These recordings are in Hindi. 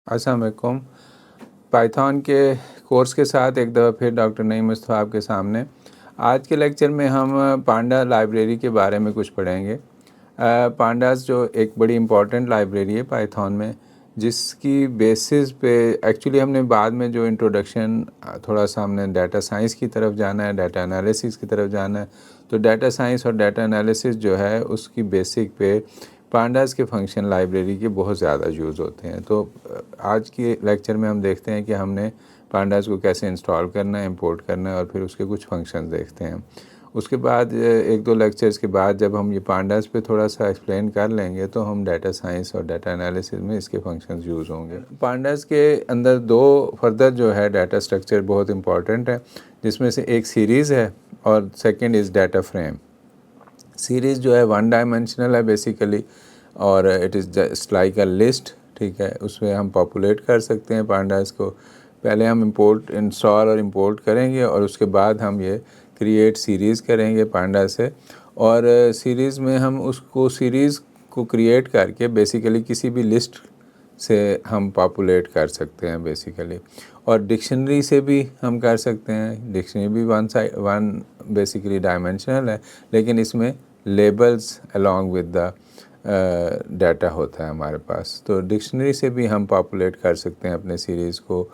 अस्सलाम वालेकुम। पाइथन के कोर्स के साथ एक दफ़ा फिर डॉक्टर नईम मुस्तफ़ा आपके सामने। आज के लेक्चर में हम पांडा लाइब्रेरी के बारे में कुछ पढ़ेंगे। पांडास जो एक बड़ी इम्पॉर्टेंट लाइब्रेरी है पाइथन में, जिसकी बेसिस पे एक्चुअली हमने बाद में जो इंट्रोडक्शन थोड़ा सा हमने डाटा साइंस की तरफ जाना है, डाटा एनालिसिस की तरफ जाना है। तो डाटा साइंस और डाटा एनालिसिस जो है उसकी बेसिक पे पांडास के फंक्शन लाइब्रेरी के बहुत ज़्यादा यूज़ होते हैं। तो आज के लेक्चर में हम देखते हैं कि हमने पांडास को कैसे इंस्टॉल करना है, इंपोर्ट करना है और फिर उसके कुछ फंक्शन देखते हैं। उसके बाद एक दो लेक्चर्स के बाद जब हम ये पांडास पे थोड़ा सा एक्सप्लेन कर लेंगे तो हम डाटा साइंस और डाटा एनालिसिस में इसके फंक्शंस यूज़ होंगे। पांडास के अंदर दो फर्दर जो है डाटा स्ट्रक्चर बहुत इंपॉर्टेंट है, जिसमें से एक सीरीज़ है और second is data frame. Series जो है वन डायमेंशनल है बेसिकली, और it is just like a list. ठीक है, उसमें हम पॉपुलेट कर सकते हैं पांडास को। पहले हम इंपोर्ट इंस्टॉल और इंपोर्ट करेंगे और उसके बाद हम ये क्रिएट सीरीज़ करेंगे पांडा से। और सीरीज़ में हम उसको सीरीज़ को क्रिएट करके बेसिकली किसी भी लिस्ट से हम पॉपुलेट कर सकते हैं बेसिकली। और डिक्शनरी से भी हम कर सकते हैं। डिक्शनरी भी वन बेसिकली डायमेंशनल है, लेकिन इसमें labels along with the data होता है हमारे पास। तो डिक्शनरी से भी हम पॉपुलेट कर सकते हैं अपने सीरीज़ को,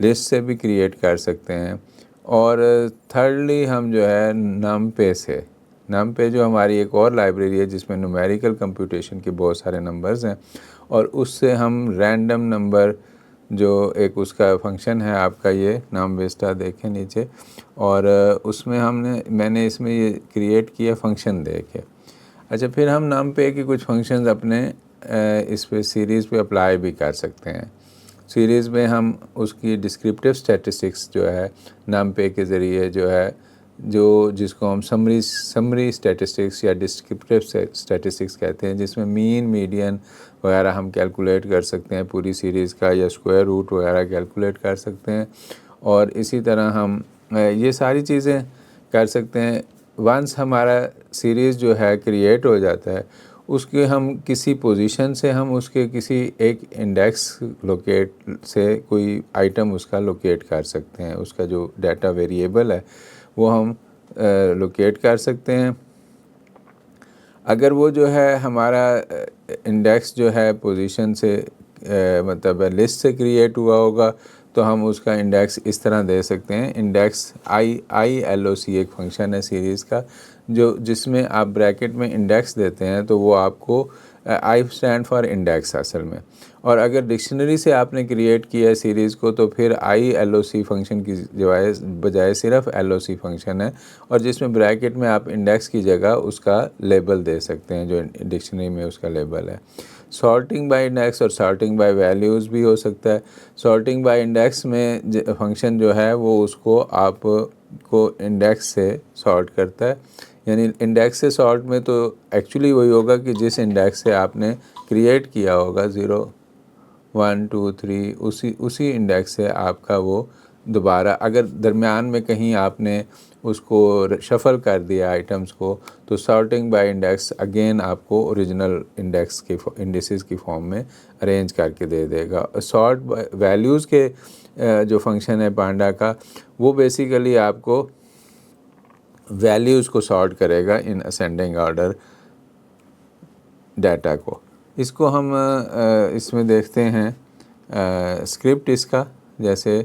लिस्ट से भी क्रिएट कर सकते हैं। और थर्डली हम जो है नमपे से, नमपे जो हमारी एक और लाइब्रेरी है जिसमें न्यूमेरिकल कंप्यूटेशन के बहुत सारे नंबर्स हैं, और उससे हम रैंडम नंबर जो एक उसका फंक्शन है आपका, ये नाम वेस्टा देखें नीचे, और उसमें मैंने इसमें ये क्रिएट किया फंक्शन दे के। अच्छा, फिर हम नमपे के कुछ फंक्शंस अपने इस पे सीरीज़ पे अप्लाई भी कर सकते हैं। सीरीज़ में हम उसकी डिस्क्रिप्टिव स्टैटिस्टिक्स जो है नमपे के ज़रिए जो है, जो जिसको हम समरी स्टैटिस्टिक्स या डिस्क्रिप्टिव स्टैटिस्टिक्स कहते हैं, जिसमें मीन मीडियन वगैरह हम कैलकुलेट कर सकते हैं पूरी सीरीज़ का, या स्क्वायर रूट वगैरह कैलकुलेट कर सकते हैं। और इसी तरह हम ये सारी चीज़ें कर सकते हैं। वंस हमारा सीरीज़ जो है क्रिएट हो जाता है, उसके हम किसी पोजीशन से हम उसके किसी एक इंडेक्स लोकेट से कोई आइटम उसका लोकेट कर सकते हैं। उसका जो डाटा वेरिएबल है वो हम लोकेट कर सकते हैं। अगर वो जो है हमारा इंडेक्स जो है पोजीशन से मतलब लिस्ट से क्रिएट हुआ होगा, तो हम उसका इंडेक्स इस तरह दे सकते हैं। इंडेक्स ILOC एक फंक्शन है सीरीज़ का, जो जिसमें आप ब्रैकेट में इंडेक्स देते हैं तो वो आपको आई स्टैंड फॉर इंडेक्स असल में। और अगर डिक्शनरी से आपने क्रिएट किया है सीरीज़ को, तो फिर ILOC फंक्शन की बजाय सिर्फ LOC फंक्शन है, और जिसमें ब्रैकेट में आप इंडेक्स की जगह उसका लेबल दे सकते हैं जो डिक्शनरी में उसका लेबल है। सॉर्टिंग बाय इंडेक्स और सॉर्टिंग बाय वैल्यूज़ भी हो सकता है। सॉर्टिंग बाय इंडेक्स में फंक्शन जो है वो उसको आप को इंडेक्स से सॉर्ट करता है। यानी इंडेक्स से सॉर्ट में तो एक्चुअली वही होगा कि जिस इंडेक्स से आपने क्रिएट किया होगा 0 1 2 3, उसी इंडेक्स से आपका वो दोबारा, अगर दरमियान में कहीं आपने उसको शफ़ल कर दिया आइटम्स को, तो सॉर्टिंग बाय इंडेक्स अगेन आपको ओरिजिनल इंडेक्स के इंडिसेस की फॉर्म में अरेंज करके दे देगा। सॉर्ट वैल्यूज़ के जो फंक्शन है पांडा का, वो बेसिकली आपको वैल्यूज़ को सॉर्ट करेगा इन असेंडिंग ऑर्डर डाटा को। इसको हम इसमें देखते हैं स्क्रिप्ट इसका। जैसे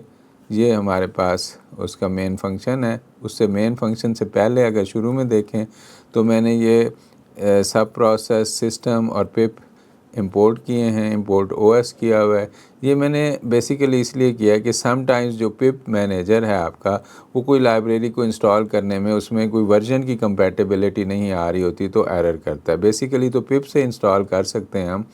ये हमारे पास उसका मेन फंक्शन है, उससे मेन फंक्शन से पहले अगर शुरू में देखें तो मैंने ये सब प्रोसेस सिस्टम और पिप इंपोर्ट किए हैं, इंपोर्ट OS किया हुआ है। ये मैंने बेसिकली इसलिए किया है कि समटाइम्स जो पिप मैनेजर है आपका, वो कोई लाइब्रेरी को इंस्टॉल करने में उसमें कोई वर्जन की कंपैटिबिलिटी नहीं आ रही होती तो एरर करता है। बेसिकली तो पिप से इंस्टॉल कर सकते हैं हम,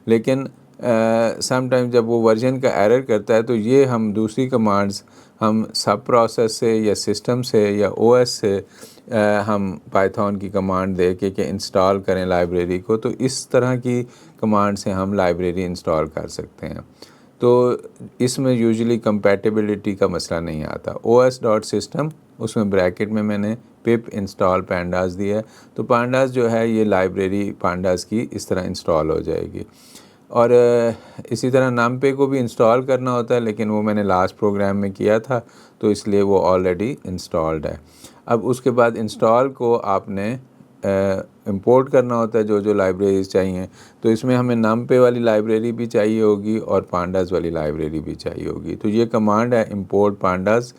लेकिन समटाइम जब वो वर्जन का एरर करता है तो ये हम दूसरी कमांड्स हम सब प्रोसेस से या सिस्टम से या OS से हम पाइथन की कमांड दे के कि इंस्टॉल करें लाइब्रेरी को, तो इस तरह की कमांड से हम लाइब्रेरी इंस्टॉल कर सकते हैं। तो इसमें यूजुअली कंपैटिबिलिटी का मसला नहीं आता। OS.system, उसमें ब्रैकेट में मैंने पिप इंस्टॉल pandas दिया है, तो pandas जो है ये लाइब्रेरी pandas की इस तरह इंस्टॉल हो जाएगी। और इसी तरह numpy को भी इंस्टॉल करना होता है, लेकिन वो मैंने लास्ट प्रोग्राम में किया था तो इसलिए वो ऑलरेडी इंस्टॉल्ड है। अब उसके बाद इंस्टॉल को आपने इंपोर्ट करना होता है जो जो लाइब्रेरीज चाहिए। तो इसमें हमें numpy वाली लाइब्रेरी भी चाहिए होगी और pandas वाली लाइब्रेरी भी चाहिए होगी। तो ये कमांड है import pandas,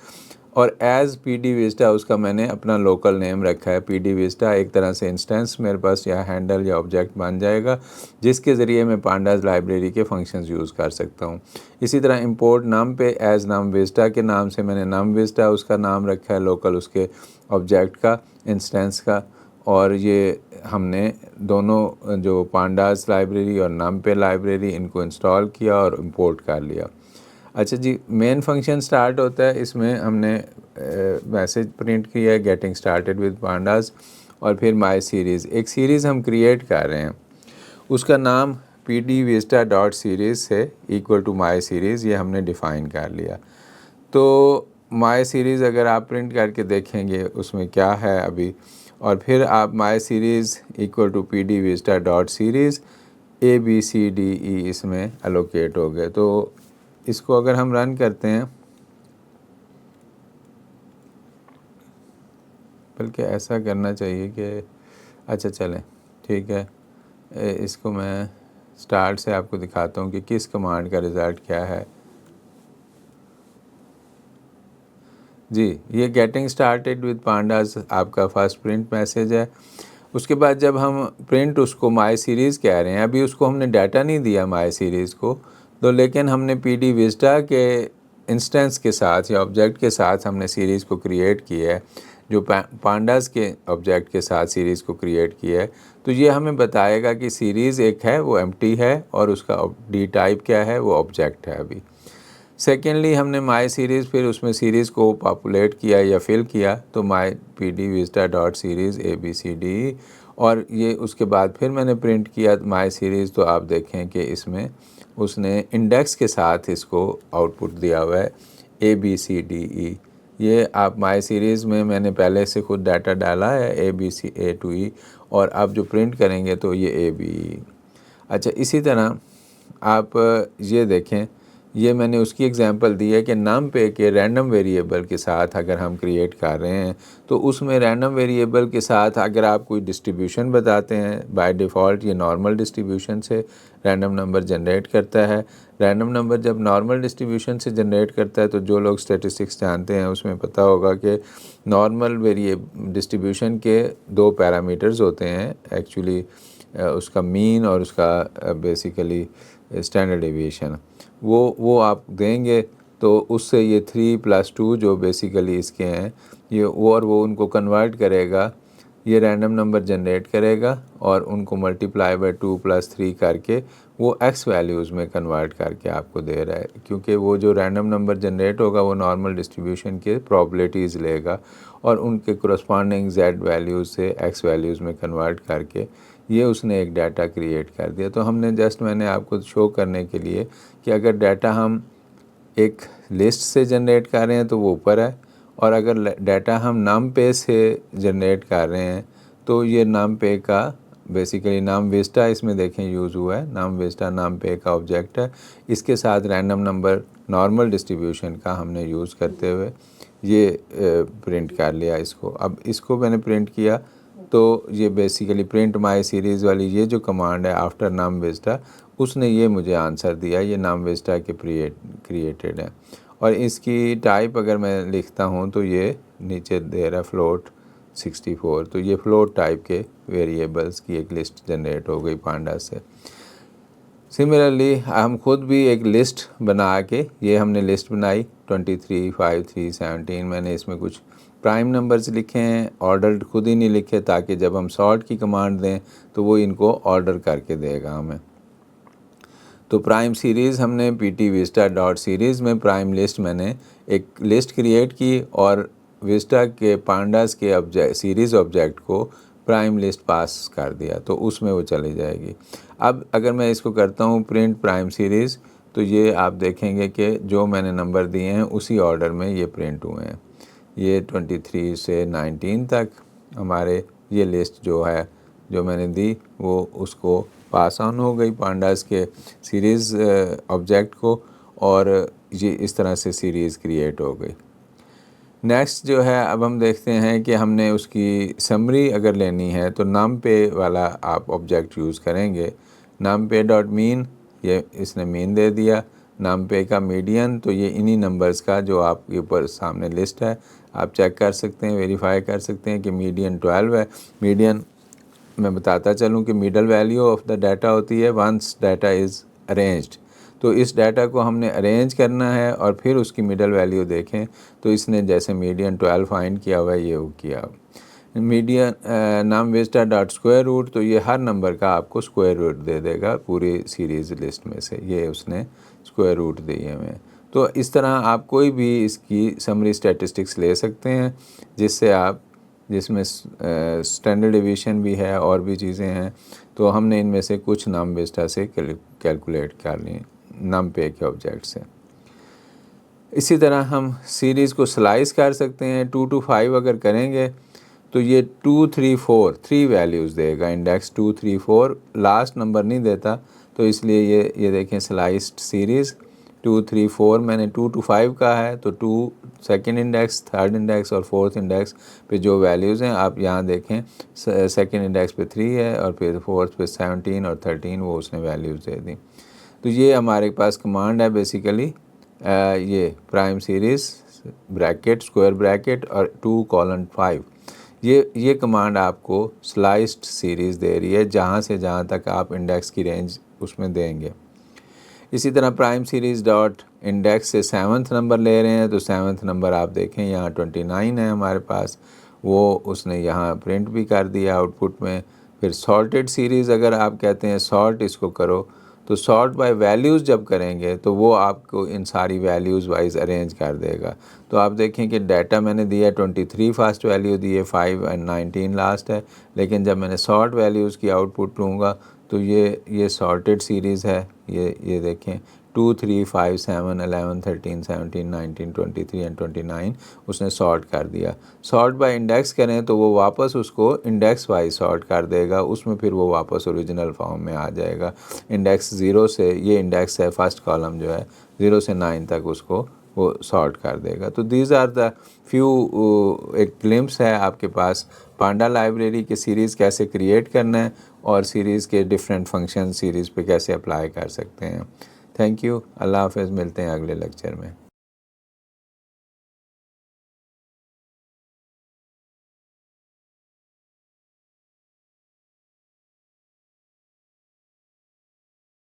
और एज PD Vista उसका मैंने अपना लोकल नेम रखा है। PD Vista एक तरह से इंस्टेंस मेरे पास या हैंडल या ऑब्जेक्ट बन जाएगा, जिसके ज़रिए मैं pandas लाइब्रेरी के फंक्शंस यूज़ कर सकता हूँ। इसी तरह import numpy as num Vista के नाम से मैंने num Vista उसका नाम रखा है, लोकल उसके ऑब्जेक्ट का, इंस्टेंस का। और ये हमने दोनों जो pandas लाइब्रेरी और numpy लाइब्रेरी इनको इंस्टॉल किया और इंपोर्ट कर लिया। अच्छा जी, मेन फंक्शन स्टार्ट होता है, इसमें हमने मैसेज प्रिंट किया है गेटिंग स्टार्टेड विद pandas, और फिर माई सीरीज़, एक सीरीज़ हम क्रिएट कर रहे हैं, उसका नाम pdvista.series से इक्वल टू माई सीरीज़, ये हमने डिफ़ाइन कर लिया। तो माई सीरीज़ अगर आप प्रिंट करके देखेंगे उसमें क्या है अभी, और फिर आप my series equal to pdvista.series ABCDE इसमें एलोकेट हो गए। तो इसको अगर हम रन करते हैं, बल्कि ऐसा करना चाहिए कि अच्छा चलें ठीक है, इसको मैं स्टार्ट से आपको दिखाता हूँ कि किस कमांड का रिज़ल्ट क्या है। जी, ये गेटिंग स्टार्टेड विद pandas आपका फर्स्ट प्रिंट मैसेज है। उसके बाद जब हम प्रिंट उसको माई सीरीज़ कह रहे हैं, अभी उसको हमने डाटा नहीं दिया माई सीरीज़ को, तो लेकिन हमने PD Vista के इंस्टेंस के साथ या ऑब्जेक्ट के साथ हमने सीरीज़ को क्रिएट किया है, जो pandas के ऑब्जेक्ट के साथ सीरीज़ को क्रिएट किया है। तो ये हमें बताएगा कि सीरीज़ एक है वो एम्प्टी है और उसका डी टाइप क्या है, वो ऑब्जेक्ट है अभी। सेकेंडली हमने माई सीरीज़, फिर उसमें सीरीज़ को पॉपुलेट किया या फिल किया, तो माई pdvista.series ABCD, और ये उसके बाद फिर मैंने प्रिंट किया माई सीरीज़। तो आप देखें कि इसमें उसने इंडेक्स के साथ इसको आउटपुट दिया हुआ है ABCDE। ये आप माई सीरीज़ में मैंने पहले से खुद डाटा डाला है ABC A to E, और अब जो प्रिंट करेंगे तो ये ABE। अच्छा, इसी तरह आप ये देखें, ये मैंने उसकी एग्जांपल दी है कि numpy के रैंडम वेरिएबल के साथ अगर हम क्रिएट कर रहे हैं, तो उसमें रैंडम वेरिएबल के साथ अगर आप कोई डिस्ट्रीब्यूशन बताते हैं, बाय डिफ़ॉल्ट ये नॉर्मल डिस्ट्रीब्यूशन से रैंडम नंबर जनरेट करता है। रैंडम नंबर जब नॉर्मल डिस्ट्रीब्यूशन से जनरेट करता है, तो जो लोग स्टैटिस्टिक्स जानते हैं उसमें पता होगा कि नॉर्मल डिस्ट्रीब्यूशन के 2 पैरामीटर्स होते हैं एक्चुअली, उसका मीन और उसका बेसिकली स्टैंडर्ड डेविएशन। वो आप देंगे तो उससे ये 3 + 2 जो बेसिकली इसके हैं, ये वो उनको कन्वर्ट करेगा, ये रैंडम नंबर जनरेट करेगा और उनको मल्टीप्लाई बाय 2 + 3 करके वो एक्स वैल्यूज़ में कन्वर्ट करके आपको दे रहा है। क्योंकि वो जो रैंडम नंबर जनरेट होगा वो नॉर्मल डिस्ट्रीब्यूशन के प्रोबेबिलिटीज़ लेगा और उनके कोरस्पॉन्डिंग जेड वैल्यूज़ से एक्स वैल्यूज़ में कन्वर्ट करके ये उसने एक डाटा क्रिएट कर दिया। तो हमने जस्ट मैंने आपको शो करने के लिए कि अगर डाटा हम एक लिस्ट से जनरेट कर रहे हैं तो वो ऊपर है, और अगर डाटा हम numpy से जनरेट कर रहे हैं तो ये numpy का बेसिकली num Vista इसमें देखें यूज़ हुआ है। num Vista numpy का ऑब्जेक्ट है, इसके साथ रैंडम नंबर नॉर्मल डिस्ट्रीब्यूशन का हमने यूज़ करते हुए ये प्रिंट कर लिया इसको। अब इसको मैंने प्रिंट किया तो ये बेसिकली प्रिंट माई सीरीज़ वाली ये जो कमांड है आफ्टर num Vista, उसने ये मुझे आंसर दिया, ये num Vista के क्रिएटेड है। और इसकी टाइप अगर मैं लिखता हूँ तो ये नीचे दे रहा है फ्लोट 64, तो ये फ्लोट टाइप के वेरिएबल्स की एक लिस्ट जनरेट हो गई pandas से। सिमिलरली हम खुद भी एक लिस्ट बना के, ये हमने लिस्ट बनाई 23, 5, 3, 17, मैंने इसमें कुछ प्राइम नंबर्स लिखे हैं, ऑर्डर खुद ही नहीं लिखे ताकि जब हम सॉर्ट की कमांड दें तो वो इनको ऑर्डर करके देगा हमें। तो प्राइम सीरीज़ हमने pdvista.series में प्राइम लिस्ट मैंने एक लिस्ट क्रिएट की और विस्टा के pandas के सीरीज़ ऑब्जेक्ट को प्राइम लिस्ट पास कर दिया, तो उसमें वो चली जाएगी। अब अगर मैं इसको करता हूँ प्रिंट प्राइम सीरीज़, तो ये आप देखेंगे कि जो मैंने नंबर दिए हैं उसी ऑर्डर में ये प्रिंट हुए हैं। ये 23 से 19 तक हमारे ये लिस्ट जो है जो मैंने दी वो उसको पास ऑन हो गई पांडास के सीरीज़ ऑब्जेक्ट को, और ये इस तरह से सीरीज़ क्रिएट हो गई। नेक्स्ट जो है, अब हम देखते हैं कि हमने उसकी समरी अगर लेनी है तो numpy वाला आप ऑब्जेक्ट यूज़ करेंगे। numpy डॉट मीन, ये इसने मीन दे दिया। numpy का मीडियन, तो ये इन्हीं नंबर्स का जो आपके ऊपर सामने लिस्ट है, आप चेक कर सकते हैं, वेरीफाई कर सकते हैं कि मीडियन 12 है। मीडियन मैं बताता चलूँ कि middle value of the data होती है वंस डाटा इज़ अरेंज्ड। तो इस डाटा को हमने अरेंज करना है और फिर उसकी मिडल वैल्यू देखें, तो इसने जैसे मीडियन 12 फाइंड किया हुआ है, ये वो किया। मीडियन नाम विस्टा डॉट स्क्वायर रूट, तो ये हर नंबर का आपको स्क्वायर रूट दे देगा पूरी सीरीज़ लिस्ट में से, ये उसने स्क्वायर रूट दिए हुए हैं। तो इस तरह आप कोई भी इसकी समरी स्टैटिस्टिक्स ले सकते हैं, जिसमें स्टैंडर्ड डिवीजन भी है और भी चीज़ें हैं। तो हमने इनमें से कुछ नाम विस्टा से कैलकुलेट कर लिए numpy के ऑब्जेक्ट से। इसी तरह हम सीरीज़ को स्लाइस कर सकते हैं। 2 to 5 अगर करेंगे तो ये 2 3 4 3 वैल्यूज़ देगा। इंडेक्स 2 3 4 लास्ट नंबर नहीं देता, तो इसलिए ये देखें स्लाइस्ड सीरीज़ 2 3 4 मैंने 2 to 5 का है, तो 2 सेकेंड इंडेक्स, थर्ड इंडेक्स और फोर्थ इंडेक्स पे जो वैल्यूज़ हैं आप यहाँ देखें। सेकेंड इंडेक्स पे 3 है और फिर फोर्थ पे 17 और 13 वो उसने वैल्यूज़ दे दी। तो ये हमारे पास कमांड है बेसिकली, ये prime series bracket square bracket और 2:5, ये कमांड आपको स्लाइस्ड सीरीज़ दे रही है, जहाँ से जहाँ तक आप इंडेक्स की रेंज उसमें देंगे। इसी तरह प्राइम सीरीज़ डॉट इंडेक्स से 7th नंबर ले रहे हैं, तो 7th नंबर आप देखें यहाँ 29 है हमारे पास, वो उसने यहाँ प्रिंट भी कर दिया आउटपुट में। फिर सॉर्टेड सीरीज़ अगर आप कहते हैं सॉर्ट इसको करो, तो सॉर्ट बाय वैल्यूज़ जब करेंगे तो वो आपको इन सारी वैल्यूज़ वाइज अरेंज कर देगा। तो आप देखें कि डाटा मैंने दिया 23 फर्स्ट वैल्यू दी है, 5 और 19 लास्ट है, लेकिन जब मैंने सॉर्ट वैल्यूज़ की आउटपुट लूँगा तो ये सॉर्टेड सीरीज़ है। ये देखें 2 3 5 7 11 13 17 19 23 एंड 29 उसने सॉर्ट कर दिया। सॉर्ट बाय इंडेक्स करें तो वो वापस उसको इंडेक्स वाइज सॉर्ट कर देगा, उसमें फिर वो वापस ओरिजिनल फॉर्म में आ जाएगा। इंडेक्स 0 से, ये इंडेक्स है फर्स्ट कॉलम जो है 0 से 9 तक, उसको वो सॉर्ट कर देगा। तो दीज आर द फ्यू, एक ग्लिम्स है आपके पास पांडा लाइब्रेरी के सीरीज़ कैसे क्रिएट करना है और सीरीज़ के डिफरेंट फंक्शन सीरीज़ पे कैसे अप्लाई कर सकते हैं। थैंक यू, अल्लाह हाफ़िज़, मिलते हैं अगले लेक्चर में।